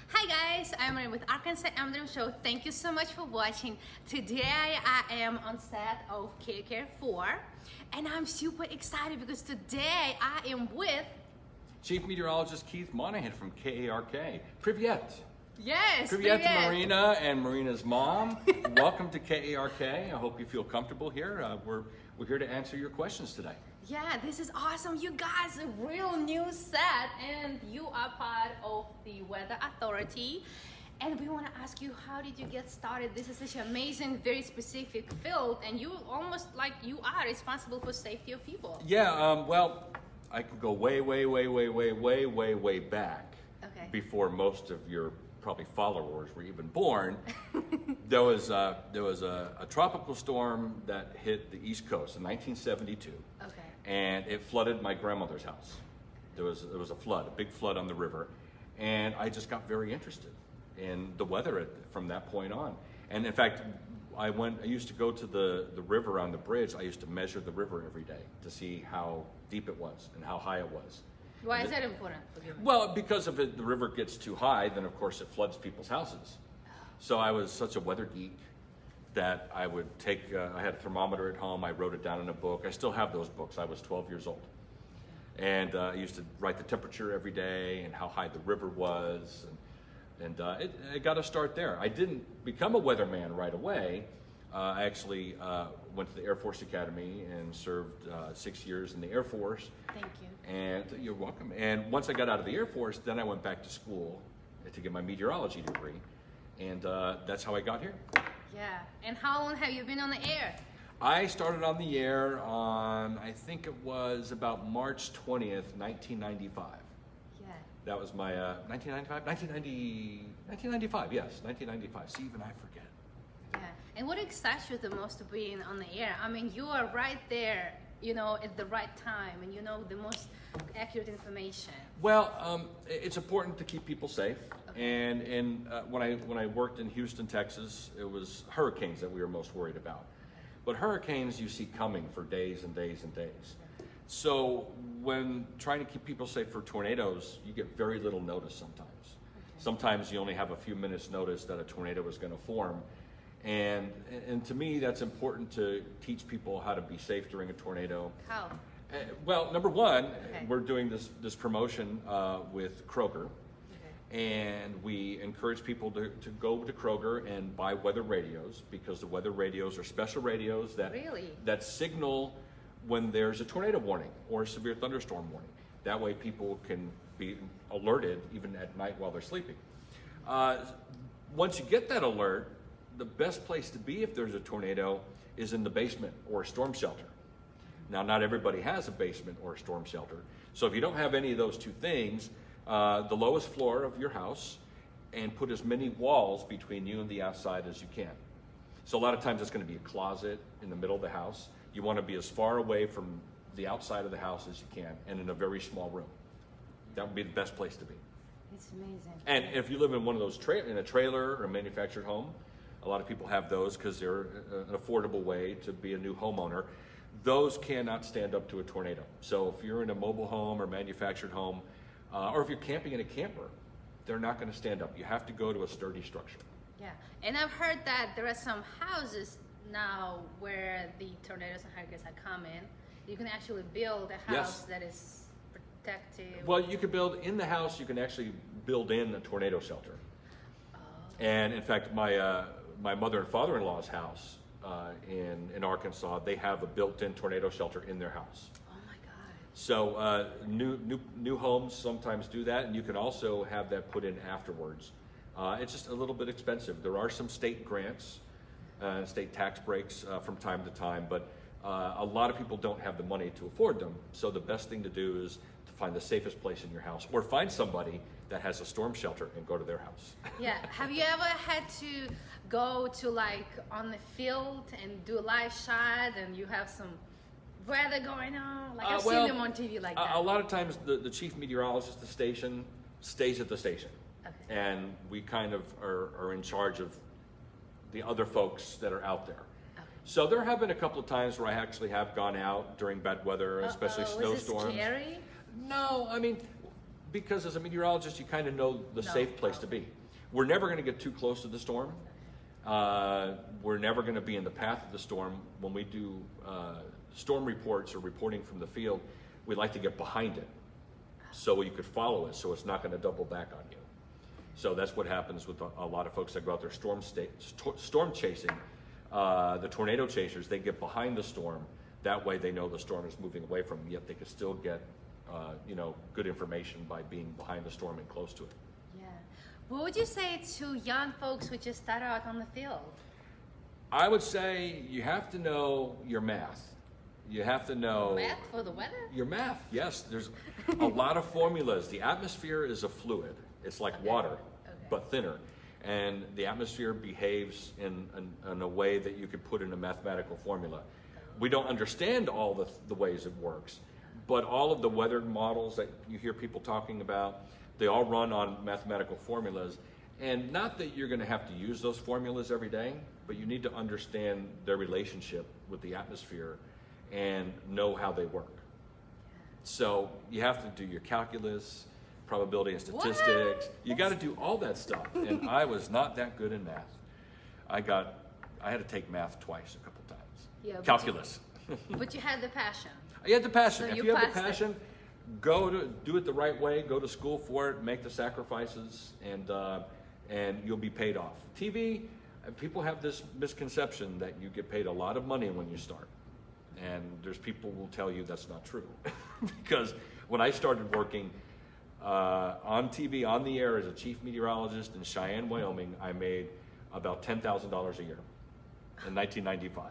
Hi guys, I'm Amdream with Arkansas Amdream Show. Thank you so much for watching. Today I am on set of KARK 4 and I'm super excited because today I am with Chief Meteorologist Keith Monahan from KARK. Privyet. Yes, Privyet to Marina and Marina's mom. Welcome to KARK. I hope you feel comfortable here. We're here to answer your questions today. Yeah, this is awesome. You guys, a real new set and you are part of the Weather Authority. And we want to ask you, how did you get started? This is such an amazing, very specific field and you almost like you are responsible for safety of people. Yeah, well, I could go way back before most of your probably followers were even born. There was a tropical storm that hit the East Coast in 1972. Okay. And it flooded my grandmother's house. There was a flood, a big flood on the river, and I just got very interested in the weather from that point on. And in fact, I used to go to the river on the bridge. I used to measure the river every day to see how deep it was and how high it was. Why is that important? Well, because if the river gets too high, then of course it floods people's houses. So I was such a weather geek that I would take, I had a thermometer at home, I wrote it down in a book. I still have those books. I was 12 years old. And I used to write the temperature every day and how high the river was. And it got to start there. I didn't become a weatherman right away. I actually went to the Air Force Academy and served 6 years in the Air Force. Thank you. And you're welcome. And once I got out of the Air Force, then I went back to school to get my meteorology degree. And that's how I got here. Yeah. And how long have you been on the air? I started on the air on, I think it was about March 20th, 1995. Yeah. That was my 1995, yes, 1995. See, even I forget. Yeah. And what excites you the most of being on the air? I mean, you are right there, you know, at the right time, and you know the most accurate information. Well, it's important to keep people safe. Okay. And when I worked in Houston, Texas, it was hurricanes that we were most worried about. But hurricanes you see coming for days and days and days. So when trying to keep people safe for tornadoes, you get very little notice sometimes. Okay. Sometimes you only have a few minutes notice that a tornado is going to form. And to me, that's important to teach people how to be safe during a tornado. How? Well, number one, we're doing this promotion with Kroger. And we encourage people to go to Kroger and buy weather radios, because the weather radios are special radios that signal when there's a tornado warning or a severe thunderstorm warning. That way people can be alerted even at night while they're sleeping. Once you get that alert, the best place to be if there's a tornado is in the basement or a storm shelter. Now, not everybody has a basement or a storm shelter. So if you don't have any of those two things, the lowest floor of your house, and put as many walls between you and the outside as you can. So a lot of times it's going to be a closet in the middle of the house. You want to be as far away from the outside of the house as you can, and in a very small room. That would be the best place to be. It's amazing. And if you live in one of those in a trailer or a manufactured home, a lot of people have those because they're an affordable way to be a new homeowner. Those cannot stand up to a tornado. So if you're in a mobile home or manufactured home, or if you're camping in a camper, they're not going to stand up. You have to go to a sturdy structure. Yeah, and I've heard that there are some houses now where the tornadoes and hurricanes are coming. You can actually build a house that is protective. Well, you can build in the house. You can actually build in a tornado shelter. Oh. And in fact, my mother and father-in-law's house in Arkansas, they have a built-in tornado shelter in their house. So new homes sometimes do that, and you can also have that put in afterwards. It's just a little bit expensive. There are some state grants, state tax breaks from time to time, but a lot of people don't have the money to afford them. So the best thing to do is to find the safest place in your house, or find somebody that has a storm shelter and go to their house. Yeah. Have you ever had to go to like on the field and do a live shot, and you have some weather going on? Like I've seen them on TV like that. A lot of times the chief meteorologist at the station stays at the station. Okay. And we kind of are in charge of the other folks that are out there. Okay. So there have been a couple of times where I actually have gone out during bad weather, especially snowstorms. Was it scary? No, I mean, Because as a meteorologist, you kind of know the safe place to be. We're never going to get too close to the storm. We're never going to be in the path of the storm. When we do storm reports or reporting from the field, we like to get behind it so you could follow it, so it's not going to double back on you. So that's what happens with a lot of folks that go out there storm chasing. The tornado chasers, they get behind the storm. That way they know the storm is moving away from them, yet they can still get good information by being behind the storm and close to it. Yeah. What would you say to young folks who just start out on the field? I would say you have to know your math. You have to know... Math for the weather? Your math, yes. There's a lot of formulas. The atmosphere is a fluid. It's like water, but thinner. And the atmosphere behaves in a way that you could put in a mathematical formula. We don't understand all the ways it works, but all of the weather models that you hear people talking about, they all run on mathematical formulas. And not that you're going to have to use those formulas every day, but you need to understand their relationship with the atmosphere and know how they work. So you have to do your calculus, probability and statistics. What? You got to do all that stuff. And I was not that good in math. I had to take math twice a couple times. Yeah, calculus. But you had the passion. I had the passion. So if you have the passion, do it the right way. Go to school for it. Make the sacrifices, and you'll be paid off. TV, people have this misconception that you get paid a lot of money when you start. And there's people who will tell you that's not true. Because when I started working on TV, on the air as a chief meteorologist in Cheyenne, Wyoming, I made about $10,000 a year in 1995.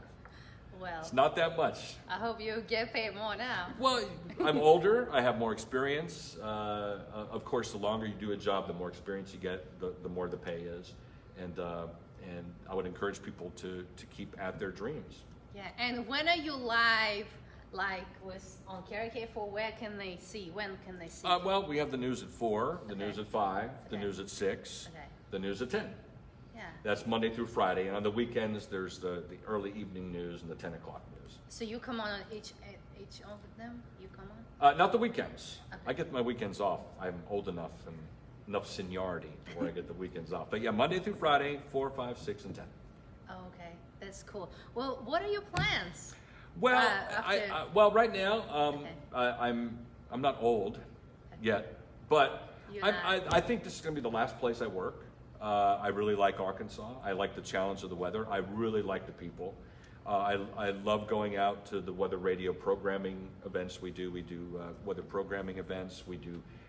Well, it's not that much. I hope you get paid more now. Well, I'm older. I have more experience. Of course, the longer you do a job, the more experience you get, the more the pay is. And I would encourage people to keep at their dreams. Yeah, and when are you live, like on KARK4? Where can they see? When can they see? Well, we have the news at 4, the news at 5, the news at 6, the news at 10. Yeah. That's Monday through Friday, and on the weekends there's the early evening news and the 10 o'clock news. So you come on each of them? You come on? Not the weekends. Okay. I get my weekends off. I'm old enough and enough seniority where I get the weekends off. But yeah, Monday through Friday, 4, 5, 6, and 10. Oh, okay, that's cool. Well, what are your plans? Well, well, right now I'm not old yet, but I think this is going to be the last place I work. I really like Arkansas. I like the challenge of the weather. I really like the people. I love going out to the weather radio programming events we do. We do weather programming events.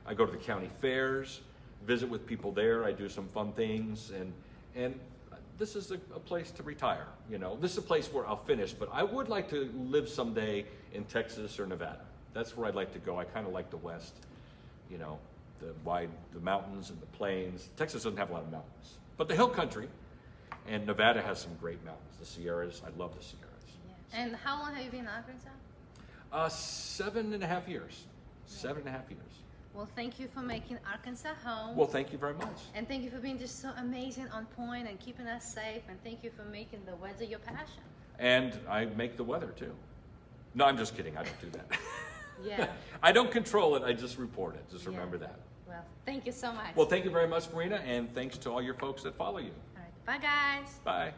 I go to the county fairs, visit with people there. I do some fun things, and this is a place to retire. You know, this is a place where I'll finish. But I would like to live someday in Texas or Nevada. That's where I'd like to go. I kind of like the West. You know, the mountains and the plains. Texas doesn't have a lot of mountains, but the hill country, and Nevada has some great mountains. The Sierras. I love the Sierras. Yeah. And how long have you been in Arkansas? 7.5 years. Yeah. 7.5 years. Well, thank you for making Arkansas home. Well, thank you very much. And thank you for being just so amazing, on point, and keeping us safe. And thank you for making the weather your passion. And I make the weather too. No, I'm just kidding. I don't do that. Yeah. I don't control it. I just report it. Just remember that. Well, thank you so much. Well, thank you very much, Marina, and thanks to all your folks that follow you. All right. Bye, guys. Bye.